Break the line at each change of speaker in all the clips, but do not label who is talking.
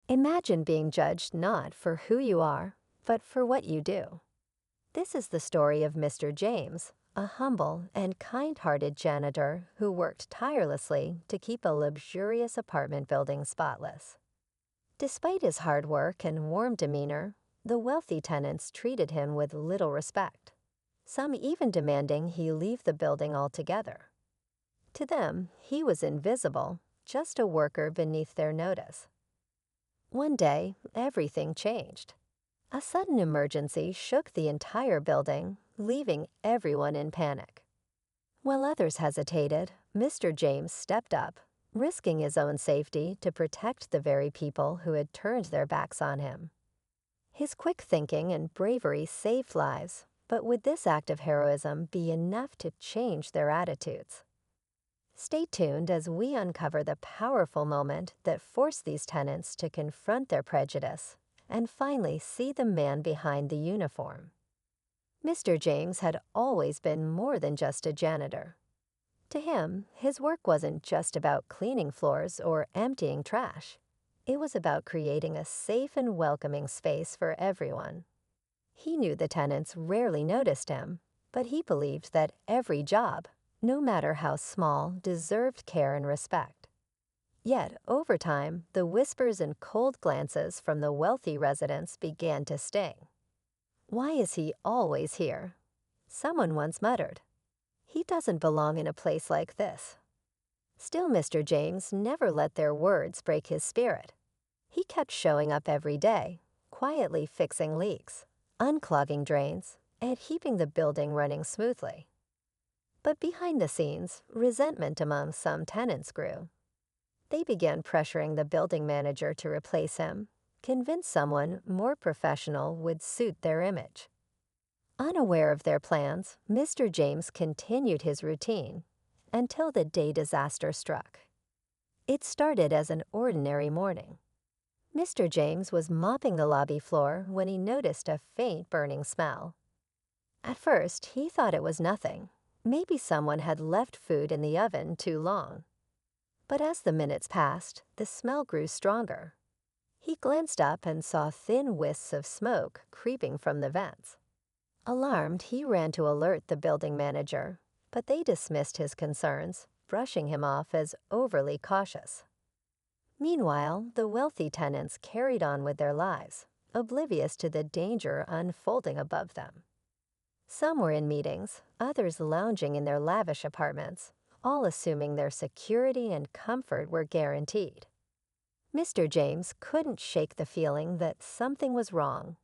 Imagine being judged not for who you are, but for what you do. This is the story of Mr. James, a humble and kind-hearted janitor who worked tirelessly to keep a luxurious apartment building spotless. Despite his hard work and warm demeanor, the wealthy tenants treated him with little respect, some even demanding he leave the building altogether. To them, he was invisible, just a worker beneath their notice. One day, everything changed. A sudden emergency shook the entire building, leaving everyone in panic. While others hesitated, Mr. James stepped up, risking his own safety to protect the very people who had turned their backs on him. His quick thinking and bravery saved lives, but would this act of heroism be enough to change their attitudes? Stay tuned as we uncover the powerful moment that forced these tenants to confront their prejudice and finally see the man behind the uniform. Mr. James had always been more than just a janitor. To him, his work wasn't just about cleaning floors or emptying trash. It was about creating a safe and welcoming space for everyone. He knew the tenants rarely noticed him, but he believed that every job, no matter how small, deserved care and respect. Yet, over time, the whispers and cold glances from the wealthy residents began to sting. "Why is he always here?" Someone once muttered. "He doesn't belong in a place like this." Still, Mr. James never let their words break his spirit. He kept showing up every day, quietly fixing leaks, unclogging drains, and keeping the building running smoothly. But behind the scenes, resentment among some tenants grew. They began pressuring the building manager to replace him, convinced someone more professional would suit their image. Unaware of their plans, Mr. James continued his routine until the day disaster struck. It started as an ordinary morning. Mr. James was mopping the lobby floor when he noticed a faint burning smell. At first, he thought it was nothing. Maybe someone had left food in the oven too long. But as the minutes passed, the smell grew stronger. He glanced up and saw thin wisps of smoke creeping from the vents. Alarmed, he ran to alert the building manager, but they dismissed his concerns, brushing him off as overly cautious. Meanwhile, the wealthy tenants carried on with their lives, oblivious to the danger unfolding above them. Some were in meetings, others lounging in their lavish apartments, all assuming their security and comfort were guaranteed. Mr. James couldn't shake the feeling that something was wrong.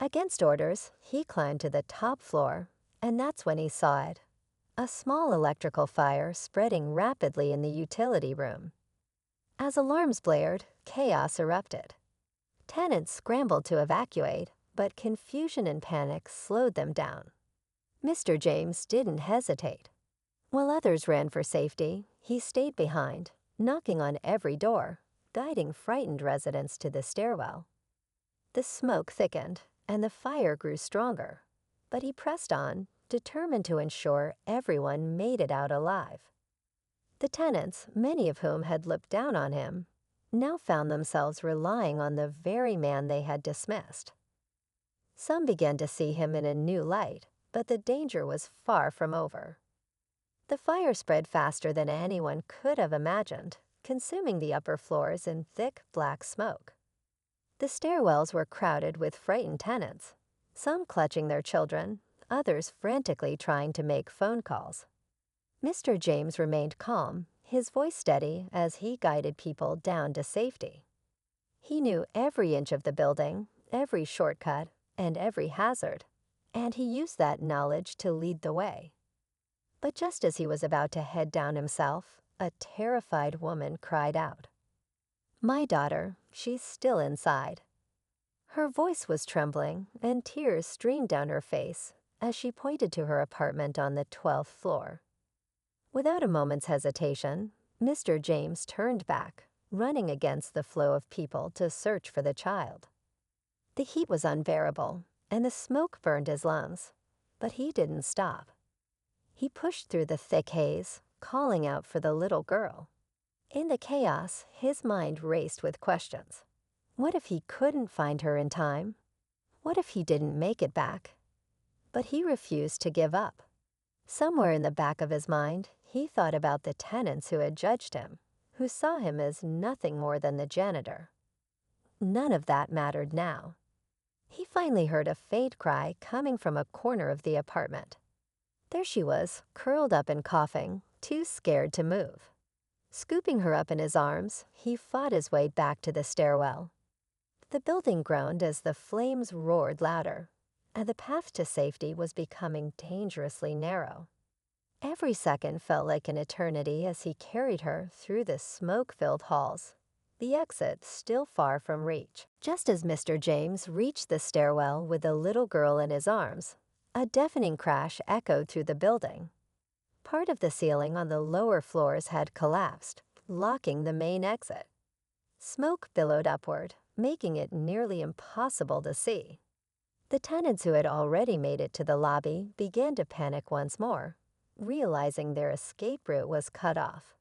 Against orders, he climbed to the top floor, and that's when he saw it. A small electrical fire spreading rapidly in the utility room. As alarms blared, chaos erupted. Tenants scrambled to evacuate, but confusion and panic slowed them down. Mr. James didn't hesitate. While others ran for safety, he stayed behind, knocking on every door, guiding frightened residents to the stairwell. The smoke thickened, and the fire grew stronger, but he pressed on, determined to ensure everyone made it out alive. The tenants, many of whom had looked down on him, now found themselves relying on the very man they had dismissed. Some began to see him in a new light, but the danger was far from over. The fire spread faster than anyone could have imagined, consuming the upper floors in thick black smoke. The stairwells were crowded with frightened tenants, some clutching their children, others frantically trying to make phone calls. Mr. James remained calm, his voice steady as he guided people down to safety. He knew every inch of the building, every shortcut, and every hazard, and he used that knowledge to lead the way. But just as he was about to head down himself, a terrified woman cried out, "My daughter, she's still inside." Her voice was trembling, and tears streamed down her face as she pointed to her apartment on the 12th floor. Without a moment's hesitation, Mr. James turned back, running against the flow of people to search for the child. The heat was unbearable, and the smoke burned his lungs, but he didn't stop. He pushed through the thick haze, calling out for the little girl. In the chaos, his mind raced with questions. What if he couldn't find her in time? What if he didn't make it back? But he refused to give up. Somewhere in the back of his mind, he thought about the tenants who had judged him, who saw him as nothing more than the janitor. None of that mattered now. He finally heard a faint cry coming from a corner of the apartment. There she was, curled up and coughing, too scared to move. Scooping her up in his arms, he fought his way back to the stairwell. The building groaned as the flames roared louder, and the path to safety was becoming dangerously narrow. Every second felt like an eternity as he carried her through the smoke-filled halls, the exit still far from reach. Just as Mr. James reached the stairwell with the little girl in his arms, a deafening crash echoed through the building. Part of the ceiling on the lower floors had collapsed, locking the main exit. Smoke billowed upward, making it nearly impossible to see. The tenants who had already made it to the lobby began to panic once more, realizing their escape route was cut off.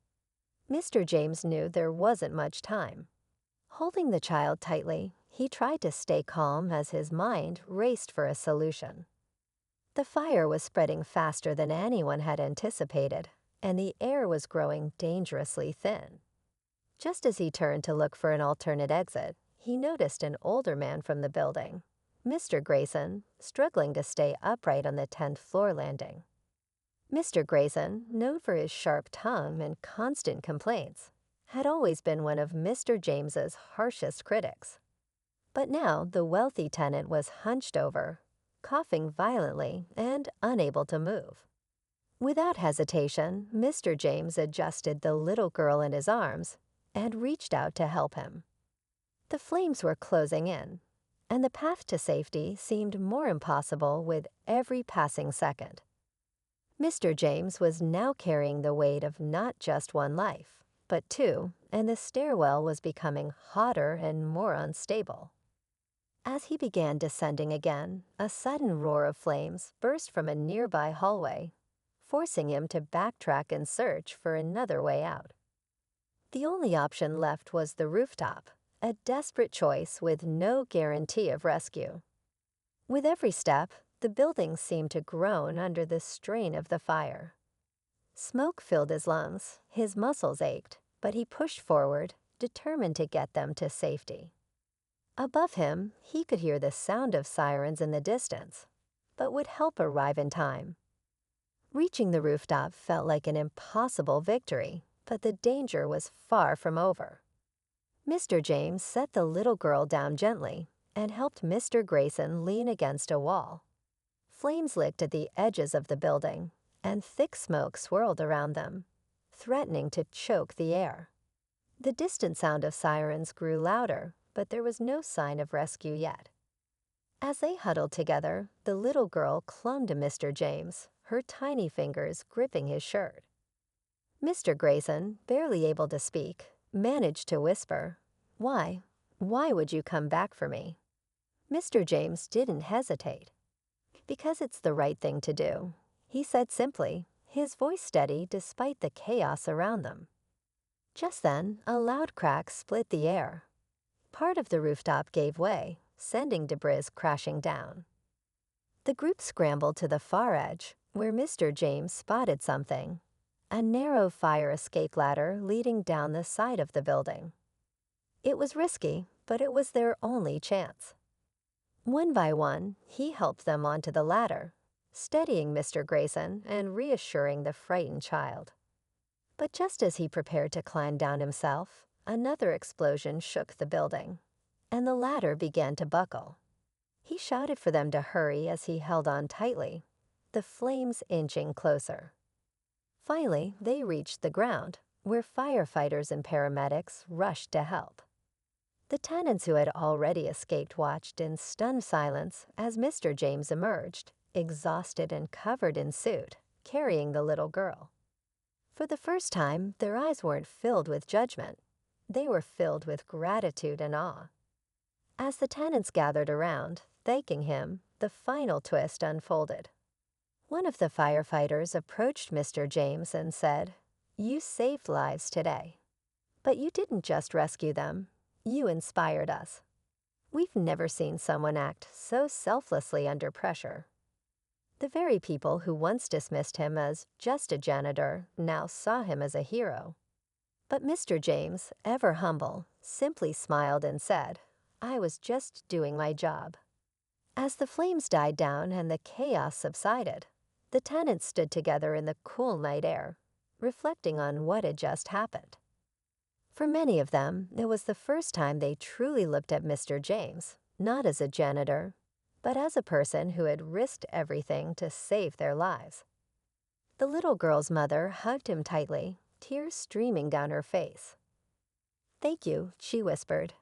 Mr. James knew there wasn't much time. Holding the child tightly, he tried to stay calm as his mind raced for a solution. The fire was spreading faster than anyone had anticipated, and the air was growing dangerously thin. Just as he turned to look for an alternate exit, he noticed an older man from the building, Mr. Grayson, struggling to stay upright on the 10th floor landing. Mr. Grayson, known for his sharp tongue and constant complaints, had always been one of Mr. James's harshest critics. But now the wealthy tenant was hunched over, coughing violently and unable to move. Without hesitation, Mr. James adjusted the little girl in his arms and reached out to help him. The flames were closing in, and the path to safety seemed more impossible with every passing second. Mr. James was now carrying the weight of not just one life, but two, and the stairwell was becoming hotter and more unstable. As he began descending again, a sudden roar of flames burst from a nearby hallway, forcing him to backtrack and search for another way out. The only option left was the rooftop, a desperate choice with no guarantee of rescue. With every step, the building seemed to groan under the strain of the fire. Smoke filled his lungs, his muscles ached, but he pushed forward, determined to get them to safety. Above him, he could hear the sound of sirens in the distance, but would help arrive in time. Reaching the rooftop felt like an impossible victory, but the danger was far from over. Mr. James set the little girl down gently and helped Mr. Grayson lean against a wall. Flames licked at the edges of the building, and thick smoke swirled around them, threatening to choke the air. The distant sound of sirens grew louder, but there was no sign of rescue yet. As they huddled together, the little girl clung to Mr. James, her tiny fingers gripping his shirt. Mr. Grayson, barely able to speak, managed to whisper, "Why? Why would you come back for me?" Mr. James didn't hesitate. "Because it's the right thing to do," he said simply, his voice steady despite the chaos around them. Just then, a loud crack split the air. Part of the rooftop gave way, sending debris crashing down. The group scrambled to the far edge, where Mr. James spotted something, a narrow fire escape ladder leading down the side of the building. It was risky, but it was their only chance. One by one, he helped them onto the ladder, steadying Mr. Grayson and reassuring the frightened child. But just as he prepared to climb down himself, another explosion shook the building, and the ladder began to buckle. He shouted for them to hurry as he held on tightly, the flames inching closer. Finally, they reached the ground, where firefighters and paramedics rushed to help. The tenants who had already escaped watched in stunned silence as Mr. James emerged, exhausted and covered in soot, carrying the little girl. For the first time, their eyes weren't filled with judgment. They were filled with gratitude and awe. As the tenants gathered around, thanking him, the final twist unfolded. One of the firefighters approached Mr. James and said, "You saved lives today. But you didn't just rescue them. You inspired us. We've never seen someone act so selflessly under pressure. The very people who once dismissed him as just a janitor now saw him as a hero. But Mr. James, ever humble, simply smiled and said, "I was just doing my job." As the flames died down and the chaos subsided, the tenants stood together in the cool night air, reflecting on what had just happened. For many of them, it was the first time they truly looked at Mr. James, not as a janitor, but as a person who had risked everything to save their lives. The little girl's mother hugged him tightly, tears streaming down her face. "Thank you," she whispered.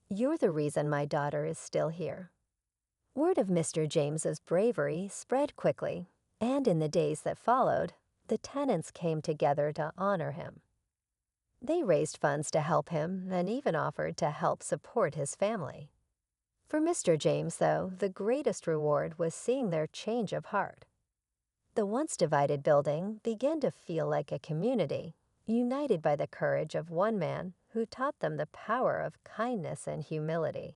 "You're the reason my daughter is still here." Word of Mr. James's bravery spread quickly, and in the days that followed, the tenants came together to honor him. They raised funds to help him and even offered to help support his family. For Mr. James, though, the greatest reward was seeing their change of heart. The once divided building began to feel like a community, united by the courage of one man who taught them the power of kindness and humility.